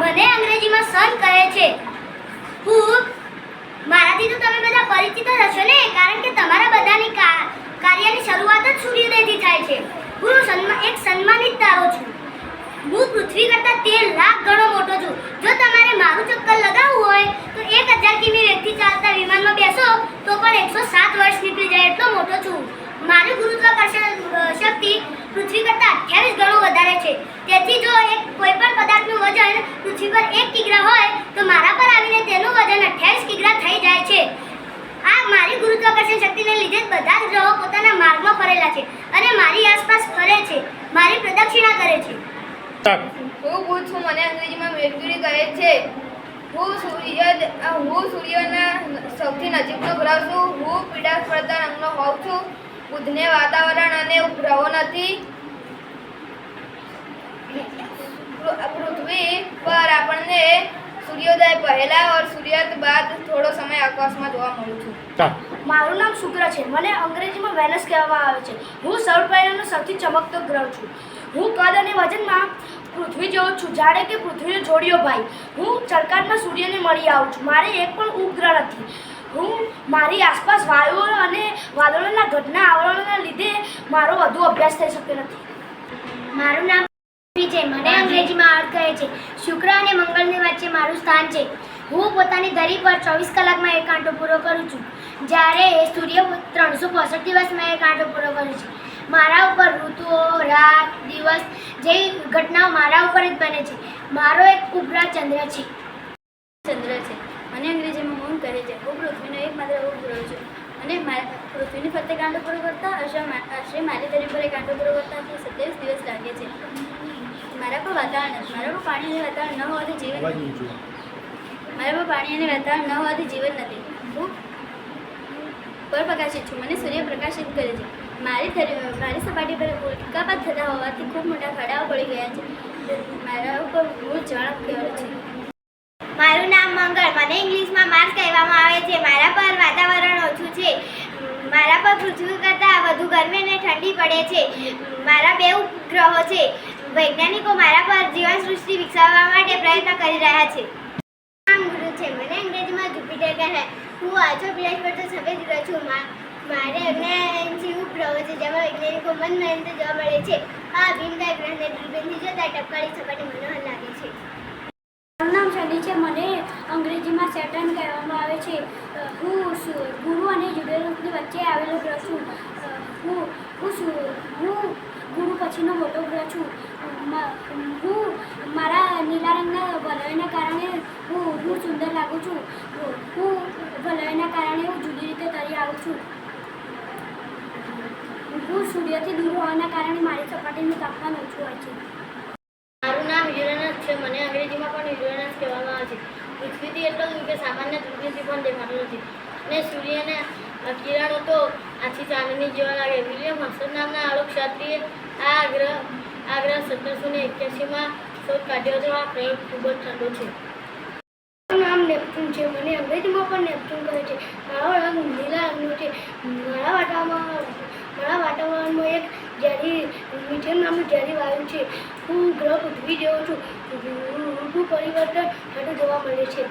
મને અંગ્રેજીમાં સન કહે છે. હું મારાથી તો તમે બધા પરિચિત જ હશો ને, કારણ કે તમારા બધાની કાર્યની શરૂઆત જ સૂર્યોદયથી થાય છે. હું એક સન્માનિત તારો છું. હું પૃથ્વી કરતાં 13 લાખ ગણો મોટો છું. જો તમારે મારું ચક્કર લગાવવું હોય તો 1000 કિમી વેગથી ચાલતા વિમાનમાં બેસો તો પણ 107 વર્ષ નીકળી જાય એટલો મોટો છું. મારી ગુરુત્વાકર્ષણ શક્તિ પૃથ્વી કરતાં 28 ગણો વધારે છે. તેથી જો કોઈ પણ પદાર્થનું વજન પૃથ્વી પર 1 કિગ્રા હોય તો મારા પર આવીને તેનું વજન 28 કિગ્રા થઈ જાય છે. આ મારી ગુરુત્વાકર્ષણ શક્તિને લીધે જ બધા જ ગ્રહો પોતાના માર્ગમાં ફરેલા છે અને મારી આસપાસ ફરે છે, મારી પ્રદક્ષિણા કરે છે. હું બુધ છું. મને અંગ્રેજીમાં મેર્ક્યુરી કહે છે. હું સૂર્યના સૌથી નજીકનો ગ્રહ છું. હું પીળા પડતા રંગનો હોઉં છું. બુધને વાતાવરણ અને ઉપગ્રહો નથી. પૃથ્વી પર આપણને સૂર્યોદય પહેલા और સૂર્યાસ્ત બાદ થોડો સમય આકાશમાં જોવા મળું છું. મારું નામ શુક્ર છે. મને અંગ્રેજીમાં વેનસ કહેવામાં આવે છે. હું સૌરપરિવારનો સૌથી ચમકતો ગ્રહ છું. હું કદ અને વજનમાં પૃથ્વી જેવો છું, જાણે કે પૃથ્વીનો જોડિયો ભાઈ. હું ચળકાટમાં સૂર્યને મળી આવું છું. મારે એક પણ ઉપગ્રહ નથી. મારી આસપાસ વાયુઓ અને વાદળોના ઘટના આવરણોના લીધે મારો વધુ અભ્યાસ થઈ શકતો નથી. મારું નામ છે. મને અંગ્રેજીમાં અર્થ કહે છે. શુક્ર અને મંગળની વચ્ચે મારું સ્થાન છે. હું પોતાની ધરી પર 24 કલાકમાં એક કાંટો પૂરો કરું છું, જ્યારે સૂર્ય 365 દિવસમાં એક કાંટો પૂરો કરે છે. મારા ઉપર ઋતુઓ, રાત, દિવસ જેવી ઘટનાઓ મારા ઉપર જ બને છે. મારો એક ઉપગ્રહ ચંદ્ર છે. મને અંગ્રેજીમાં મૂન કહે છે. હું પૃથ્વીનો એકમાત્ર ઉપગ્રહ છું અને પૃથ્વીની ફરતે કાંટો પૂરો કરતાં આશરે મારી ધરી પર કાંટો પૂરો કરતાં 27 દિવસ લાગે છે. મારા પર પાણી અને વાતાવરણ ન હોવાથી જીવન નથી. હું પરપ્રકાશિત છું. મને સૂર્ય પ્રકાશિત કરે છે. મારી સપાટી પર ઉલ્કાપાત થતા હોવાથી ખૂબ મોટા ખાડાઓ પડી ગયા છે. મારા ઉપર મૂળ જળ કેવળ છે. મારું નામ મંગળ. મને ઇંગ્લિશમાં માર્સ કહેવામાં આવે છે. મારા પર વાતાવરણ ઓછું છે. મારા પર પૃથ્વી કરતાં વધુ ગરમી અને ઠંડી પડે છે. મારા 2 ઉપગ્રહો છે. વૈજ્ઞાનિકો મારા પર જીવન સૃષ્ટિ વિકસાવવા માટે પ્રયત્ન કરી રહ્યા છે. નામ ગુરુ છે. મને અંગ્રેજીમાં જુપિટર કહેવાય. હું આછો પીળાશ પર તો સફેદ ગ્રહ છું. મારે 79 ઉપગ્રહો છે, જેમાં વૈજ્ઞાનિકો મનમહેનતે જોવા મળે છે. આ ભીમકાય ગ્રહને દૂરબીનથી જોતા ટપકાળી સપાટી મનોહર લાગે છે. મારું નામ શનિ છે. મને અંગ્રેજીમાં સેટર્ન કહેવામાં આવે છે. હું ગુરુ અને યુરેનસની વચ્ચે આવેલો ગ્રહ છું. હું ગુરુ પછીનો મોટો ગ્રહ છું. હું મારા નીલા રંગના વલયના કારણે હું સુંદર લાગું છું. હું વલયના કારણે હું જુદી રીતે તરી આવું છું. હું સૂર્યથી દૂર હોવાના કારણે મારી સપાટીનું તાપમાન ઓછું હોય છે. મારું નામ યુરેનસ છે. મને અંગ્રેજીમાં પણ યુરેનસ કહેવામાં આવે છે. પૃથ્વીથી એટલો દૂર કે સામાન્ય દૃષ્ટિથી પણ દેખાતો નથી અને સૂર્યના કિરણો તો આછી ચાંદની જેવા લાગે. વિલિયમ હસન નામના આલોકશાસ્ત્રીએ આ ગ્રહ 1781માં શોધ કાઢ્યો હતો. આ પ્રયોગ ખૂબ જ ઠંડો છે. મારું નામ નેપચ્યુન છે. મને અંગ્રેજીમાં પણ નેપચ્યુન કહે છે. મારો રંગ લીલા રંગનો છે. મારા વાતાવરણમાં એક મિથેન નામનું ઝેરી વાયુ છે. હું ગ્રહ પૃથ્વી જેવો છું. ઋતુ પરિવર્તન થતું જોવા મળે છે.